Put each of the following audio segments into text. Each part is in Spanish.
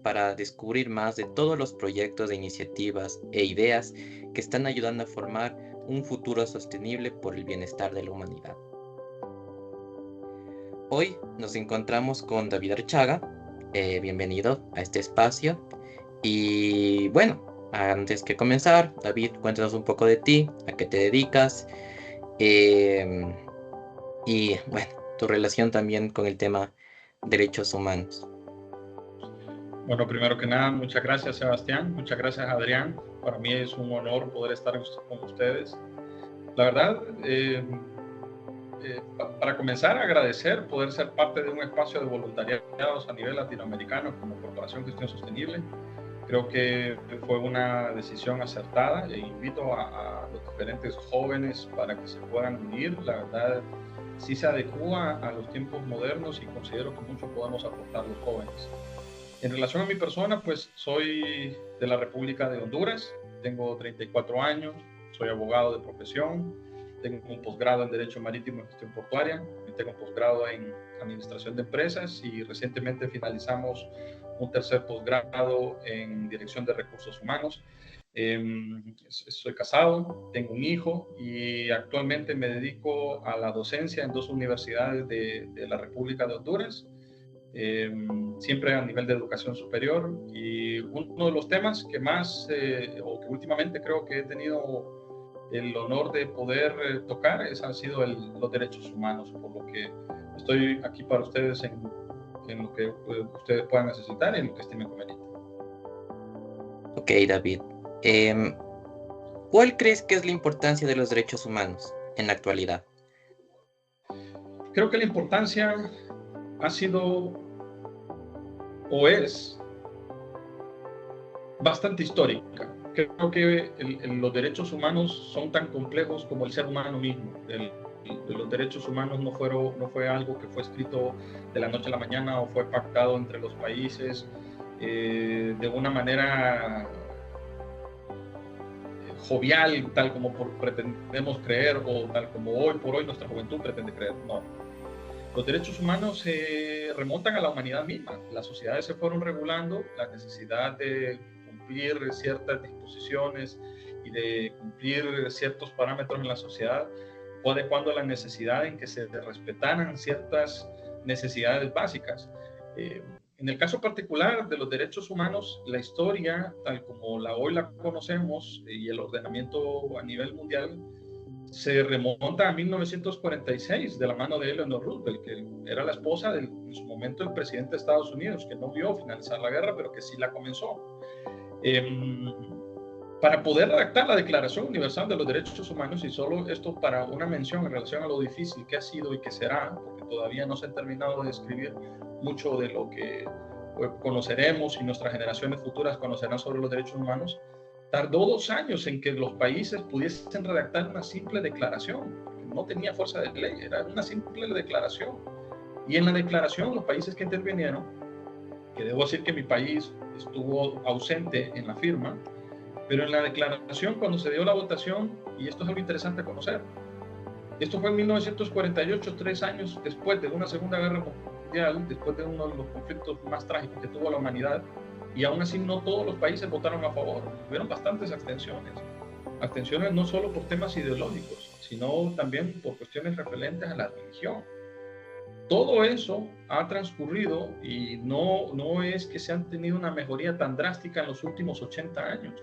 para descubrir más de todos los proyectos, iniciativas e ideas que están ayudando a formar un futuro sostenible por el bienestar de la humanidad. Hoy nos encontramos con David Archaga. Bienvenido a este espacio. Y bueno, antes que comenzar, David, cuéntanos un poco de ti, a qué te dedicas, em, y bueno, tu relación también con el tema derechos humanos. Bueno, primero que nada, muchas gracias, Sebastián. Muchas gracias, Adrián. Para mí es un honor poder estar con ustedes. La verdad, para comenzar, agradecer poder ser parte de un espacio de voluntariados a nivel latinoamericano como Corporación Gestión Sostenible. Creo que fue una decisión acertada e invito a los diferentes jóvenes para que se puedan unir. La verdad, sí se adecua a los tiempos modernos y considero que mucho podemos aportar los jóvenes. En relación a mi persona, pues soy de la República de Honduras, tengo 34 años, soy abogado de profesión, tengo un posgrado en Derecho Marítimo y Gestión Portuaria, tengo un posgrado en Administración de Empresas y recientemente finalizamos un tercer posgrado en Dirección de Recursos Humanos. Soy casado, tengo un hijo y actualmente me dedico a la docencia en 2 universidades de la República de Honduras. Siempre a nivel de educación superior, y uno de los temas que más o que últimamente creo que he tenido el honor de poder tocar han sido los derechos humanos, por lo que estoy aquí para ustedes en lo que ustedes puedan necesitar y en lo que estimen conveniente. Ok, David. ¿Cuál crees que es la importancia de los derechos humanos en la actualidad? Creo que la importancia ha sido o es bastante histórica. Creo que los derechos humanos son tan complejos como el ser humano mismo. Los derechos humanos no fue algo que fue escrito de la noche a la mañana o fue pactado entre los países de una manera jovial, tal como pretendemos creer o tal como hoy por hoy nuestra juventud pretende creer. No. Los derechos humanos se remontan a la humanidad misma. Las sociedades se fueron regulando, la necesidad de cumplir ciertas disposiciones y de cumplir ciertos parámetros en la sociedad fue adecuando a la necesidad en que se respetaran ciertas necesidades básicas. En el caso particular de los derechos humanos, la historia, tal como hoy la conocemos, y el ordenamiento a nivel mundial, se remonta a 1946 de la mano de Eleanor Roosevelt, que era la esposa en su momento del presidente de Estados Unidos, que no vio finalizar la guerra, pero que sí la comenzó. Para poder redactar la Declaración Universal de los Derechos Humanos, y solo esto para una mención en relación a lo difícil que ha sido y que será, porque todavía no se ha terminado de escribir mucho de lo que conoceremos y nuestras generaciones futuras conocerán sobre los derechos humanos, tardó 2 años en que los países pudiesen redactar una simple declaración, porque no tenía fuerza de ley, era una simple declaración. Y en la declaración, los países que intervinieron, que debo decir que mi país estuvo ausente en la firma, pero en la declaración, cuando se dio la votación, y esto es algo interesante a conocer, esto fue en 1948, 3 años después de una Segunda Guerra Mundial, después de uno de los conflictos más trágicos que tuvo la humanidad, y aún así no todos los países votaron a favor. Hubieron bastantes abstenciones. Abstenciones no solo por temas ideológicos, sino también por cuestiones referentes a la religión. Todo eso ha transcurrido y no es que se han tenido una mejoría tan drástica en los últimos 80 años.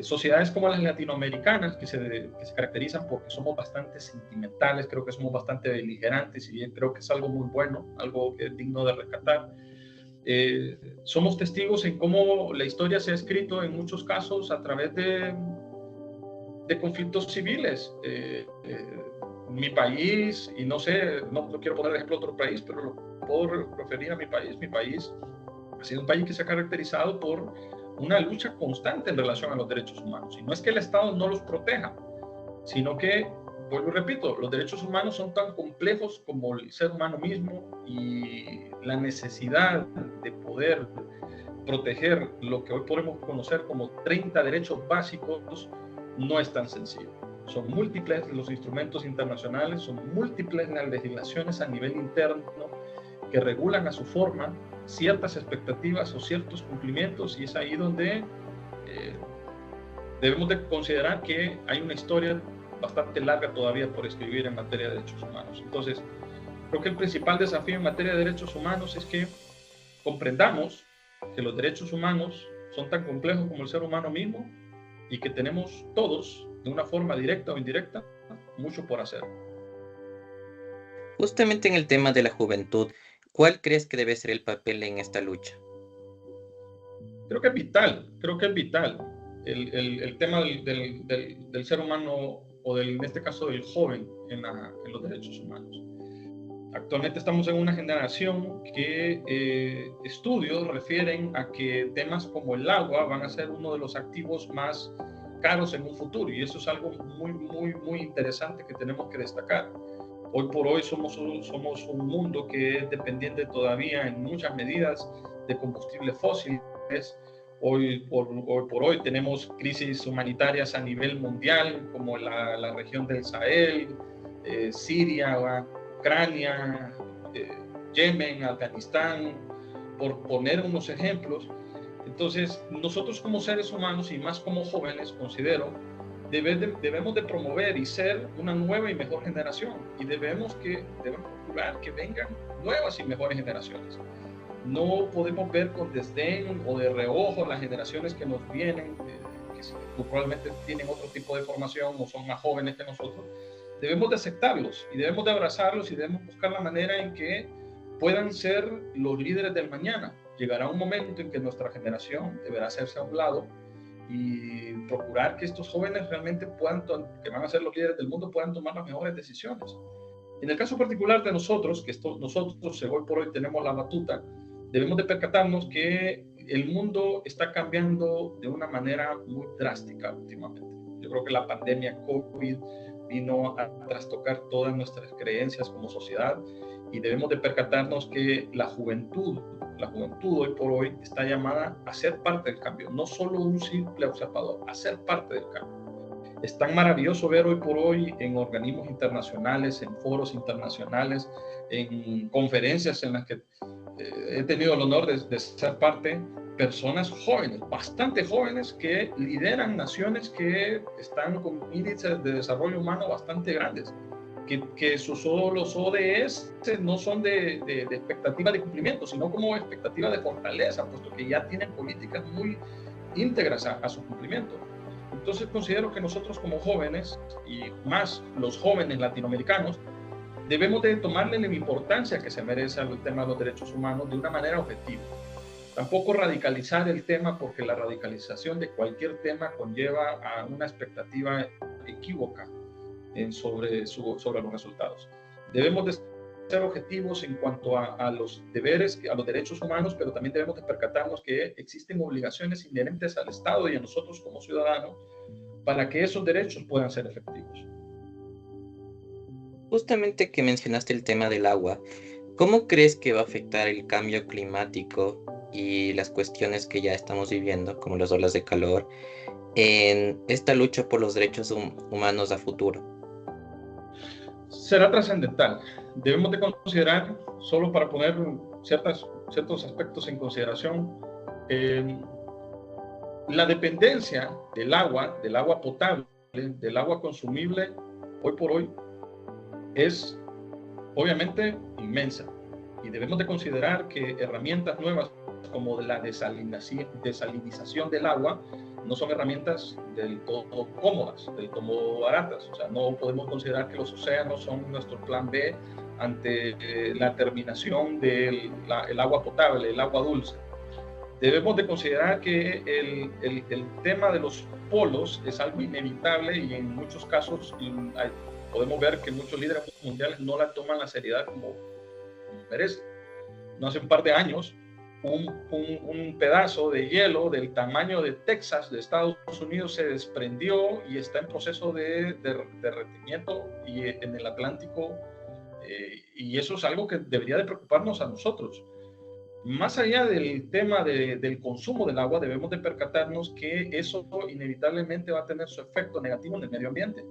Sociedades como las latinoamericanas, que se caracterizan porque somos bastante sentimentales, creo que somos bastante beligerantes, y bien creo que es algo muy bueno, algo que es digno de rescatar. Somos testigos en cómo la historia se ha escrito en muchos casos a través de conflictos civiles. Mi país, y no sé, no quiero poner ejemplo de otro país, pero lo puedo referir a mi país. Mi país ha sido un país que se ha caracterizado por una lucha constante en relación a los derechos humanos. Y no es que el Estado no los proteja, sino que, vuelvo y repito, los derechos humanos son tan complejos como el ser humano mismo, y la necesidad de poder proteger lo que hoy podemos conocer como 30 derechos básicos no es tan sencillo. Son múltiples los instrumentos internacionales, son múltiples las legislaciones a nivel interno que regulan a su forma ciertas expectativas o ciertos cumplimientos, y es ahí donde debemos de considerar que hay una historia bastante larga todavía por escribir en materia de derechos humanos. Entonces, creo que el principal desafío en materia de derechos humanos es que comprendamos que los derechos humanos son tan complejos como el ser humano mismo y que tenemos todos, de una forma directa o indirecta, mucho por hacer. Justamente en el tema de la juventud, ¿cuál crees que debe ser el papel en esta lucha? Creo que es vital el tema del ser humano o en este caso del joven en los derechos humanos. Actualmente estamos en una generación que estudios refieren a que temas como el agua van a ser uno de los activos más caros en un futuro, y eso es algo muy interesante que tenemos que destacar. Hoy por hoy somos un mundo que es dependiente todavía en muchas medidas de combustibles fósiles. Hoy por hoy tenemos crisis humanitarias a nivel mundial, como la región del Sahel, Siria, Ucrania, Yemen, Afganistán, por poner unos ejemplos. Entonces, nosotros como seres humanos y más como jóvenes, considero, debemos de promover y ser una nueva y mejor generación, y debemos procurar que vengan nuevas y mejores generaciones. No podemos ver con desdén o de reojo las generaciones que nos vienen, que probablemente tienen otro tipo de formación o son más jóvenes que nosotros. Debemos de aceptarlos y debemos de abrazarlos y debemos buscar la manera en que puedan ser los líderes del mañana. Llegará un momento en que nuestra generación deberá hacerse a un lado y procurar que estos jóvenes realmente que van a ser los líderes del mundo, puedan tomar las mejores decisiones. En el caso particular de nosotros, nosotros hoy por hoy tenemos la batuta, debemos de percatarnos que el mundo está cambiando de una manera muy drástica últimamente. Yo creo que la pandemia COVID vino a trastocar todas nuestras creencias como sociedad, y debemos de percatarnos que la juventud hoy por hoy está llamada a ser parte del cambio, no solo un simple observador, a ser parte del cambio. Es tan maravilloso ver hoy por hoy en organismos internacionales, en foros internacionales, en conferencias en las que he tenido el honor de ser parte, personas jóvenes, bastante jóvenes, que lideran naciones que están con índices de desarrollo humano bastante grandes, que los ODS no son de expectativa de cumplimiento, sino como expectativa de fortaleza, puesto que ya tienen políticas muy íntegras a su cumplimiento. Entonces considero que nosotros como jóvenes, y más los jóvenes latinoamericanos, debemos de tomarle la importancia que se merece al tema de los derechos humanos de una manera objetiva. Tampoco radicalizar el tema, porque la radicalización de cualquier tema conlleva a una expectativa equívoca sobre los resultados. Debemos de ser objetivos en cuanto a los deberes, a los derechos humanos, pero también debemos de percatarnos que existen obligaciones inherentes al Estado y a nosotros como ciudadanos para que esos derechos puedan ser efectivos. Justamente que mencionaste el tema del agua, ¿cómo crees que va a afectar el cambio climático y las cuestiones que ya estamos viviendo, como las olas de calor, en esta lucha por los derechos humanos a futuro? Será trascendental. Debemos de considerar, solo para poner ciertos aspectos en consideración, la dependencia del agua potable, del agua consumible, hoy por hoy, es obviamente inmensa, y debemos de considerar que herramientas nuevas como la desalinización del agua no son herramientas del todo cómodas, del todo baratas. O sea, no podemos considerar que los océanos son nuestro plan B ante la terminación del agua potable, el agua dulce. Debemos de considerar que el tema de los polos es algo inevitable, y en muchos casos podemos ver que muchos líderes mundiales no la toman la seriedad como merece. No hace un par de años, un pedazo de hielo del tamaño de Texas, de Estados Unidos, se desprendió y está en proceso de derretimiento en el Atlántico, y eso es algo que debería de preocuparnos a nosotros. Más allá del tema del consumo del agua, debemos de percatarnos que eso inevitablemente va a tener su efecto negativo en el medio ambiente,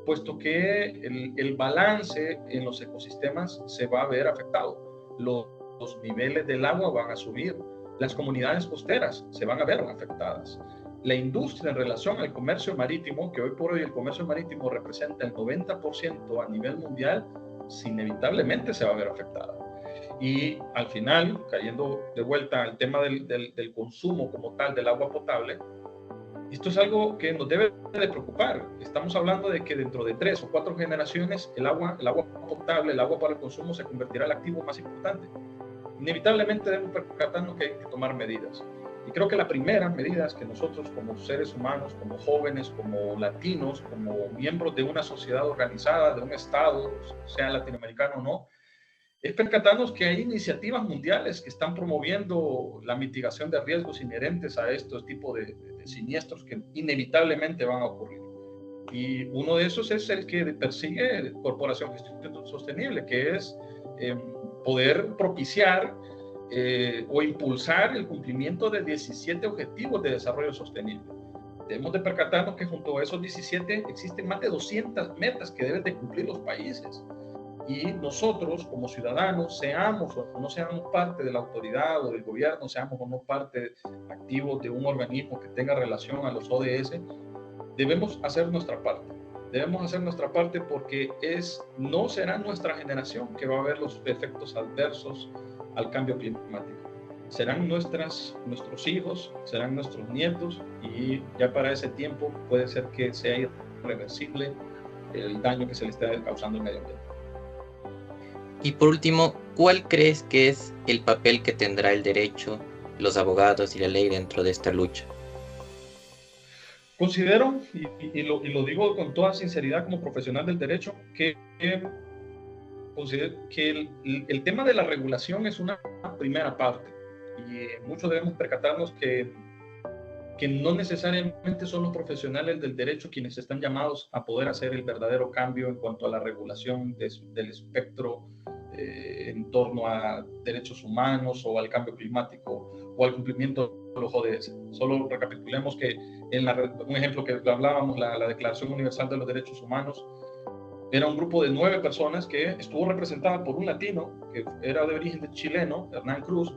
puesto que el balance en los ecosistemas se va a ver afectado. Los los niveles del agua van a subir. Las comunidades costeras se van a ver afectadas. La industria en relación al comercio marítimo, que hoy por hoy el comercio marítimo representa el 90% a nivel mundial, inevitablemente se va a ver afectada. Y al final, cayendo de vuelta al tema del consumo como tal del agua potable, esto es algo que nos debe de preocupar. Estamos hablando de que dentro de 3 o 4 generaciones el agua potable, el agua para el consumo se convertirá en el activo más importante. Inevitablemente debemos percatarnos que hay que tomar medidas. Y creo que la primera medida es que nosotros como seres humanos, como jóvenes, como latinos, como miembros de una sociedad organizada, de un Estado, sea latinoamericano o no, es percatarnos que hay iniciativas mundiales que están promoviendo la mitigación de riesgos inherentes a estos tipos de siniestros que inevitablemente van a ocurrir. Y uno de esos es el que persigue Corporación Gestión Sostenible, que es poder propiciar o impulsar el cumplimiento de 17 objetivos de desarrollo sostenible. Debemos de percatarnos que junto a esos 17 existen más de 200 metas que deben de cumplir los países. Y nosotros como ciudadanos, seamos o no seamos parte de la autoridad o del gobierno, seamos o no parte activos de un organismo que tenga relación a los ODS, debemos hacer nuestra parte. Debemos hacer nuestra parte porque no será nuestra generación que va a ver los efectos adversos al cambio climático. Serán nuestros hijos, serán nuestros nietos, y ya para ese tiempo puede ser que sea irreversible el daño que se le está causando al medio ambiente. Y por último, ¿cuál crees que es el papel que tendrá el derecho, los abogados y la ley dentro de esta lucha? Considero, y lo digo con toda sinceridad como profesional del derecho, que el tema de la regulación es una primera parte, y muchos debemos percatarnos que no necesariamente son los profesionales del derecho quienes están llamados a poder hacer el verdadero cambio en cuanto a la regulación del espectro en torno a derechos humanos o al cambio climático o al cumplimiento de los ODS. Solo recapitulemos que un ejemplo que hablábamos, la Declaración Universal de los Derechos Humanos, era un grupo de 9 personas que estuvo representada por un latino que era de origen chileno, Hernán Cruz,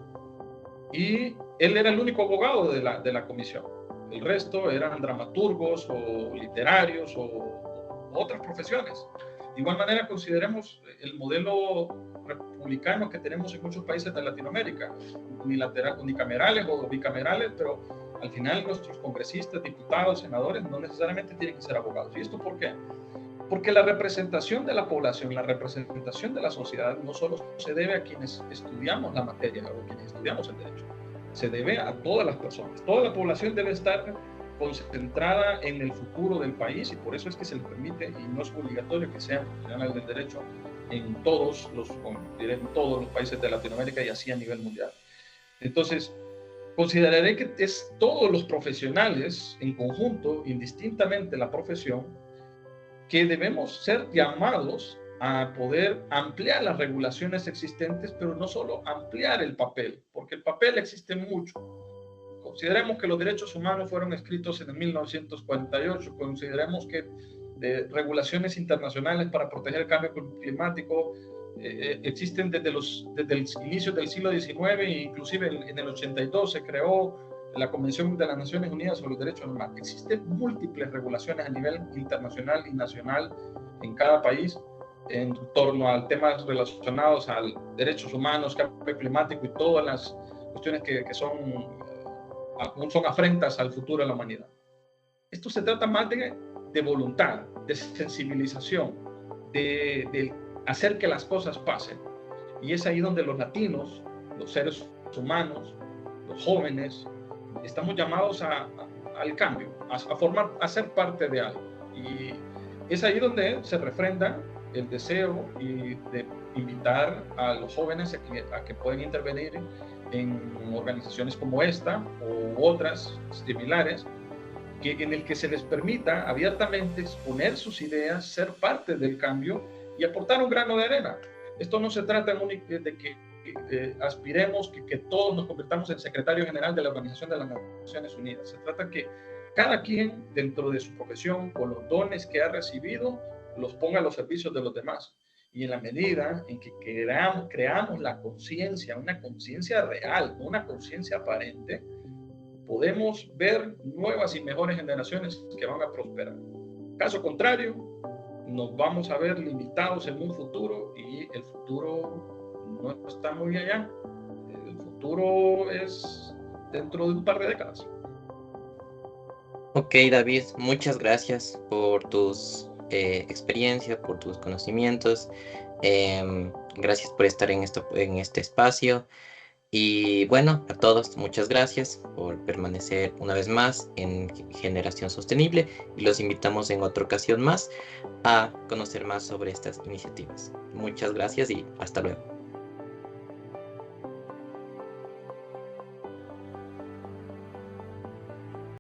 y él era el único abogado de la comisión. El resto eran dramaturgos o literarios o otras profesiones. De igual manera, consideremos el modelo republicano que tenemos en muchos países de Latinoamérica, unicamerales o bicamerales, pero al final nuestros congresistas, diputados, senadores no necesariamente tienen que ser abogados. ¿Y esto por qué? Porque la representación de la población, la representación de la sociedad no solo se debe a quienes estudiamos la materia o quienes estudiamos el derecho, se debe a todas las personas. Toda la población debe estar concentrada en el futuro del país, y por eso es que se les permite, y no es obligatorio que sean profesionales del derecho en todos los países de Latinoamérica y así a nivel mundial. Entonces, consideraré que es todos los profesionales en conjunto, indistintamente la profesión, que debemos ser llamados a poder ampliar las regulaciones existentes, pero no solo ampliar el papel, porque el papel existe mucho. Consideremos que los derechos humanos fueron escritos en el 1948, consideremos que regulaciones internacionales para proteger el cambio climático existen desde el inicio del siglo XIX, e inclusive en el 82 se creó la Convención de las Naciones Unidas sobre los Derechos del Mar. Existen múltiples regulaciones a nivel internacional y nacional en cada país en torno a temas relacionados a derechos humanos, cambio climático y todas las cuestiones que son afrentas al futuro de la humanidad. Esto se trata más de voluntad, de sensibilización, de hacer que las cosas pasen. Y es ahí donde los latinos, los seres humanos, los jóvenes, estamos llamados al cambio, a ser parte de algo. Y es ahí donde se refrenda el deseo de invitar a los jóvenes a que puedan intervenir en organizaciones como esta u otras similares, en el que se les permita abiertamente exponer sus ideas, ser parte del cambio y aportar un grano de arena. Esto no se trata de que aspiremos que todos nos convirtamos en secretario general de la Organización de las Naciones Unidas. Se trata que cada quien dentro de su profesión, con los dones que ha recibido, los ponga a los servicios de los demás. Y en la medida en que creamos la conciencia, una conciencia real, no una conciencia aparente, podemos ver nuevas y mejores generaciones que van a prosperar. Caso contrario, nos vamos a ver limitados en un futuro y el futuro no está muy allá. El futuro es dentro de un par de décadas. Ok, David, muchas gracias por tus experiencias, por tus conocimientos. Gracias por estar en este espacio. Y bueno, a todos, muchas gracias por permanecer una vez más en Generación Sostenible y los invitamos en otra ocasión más a conocer más sobre estas iniciativas. Muchas gracias y hasta luego.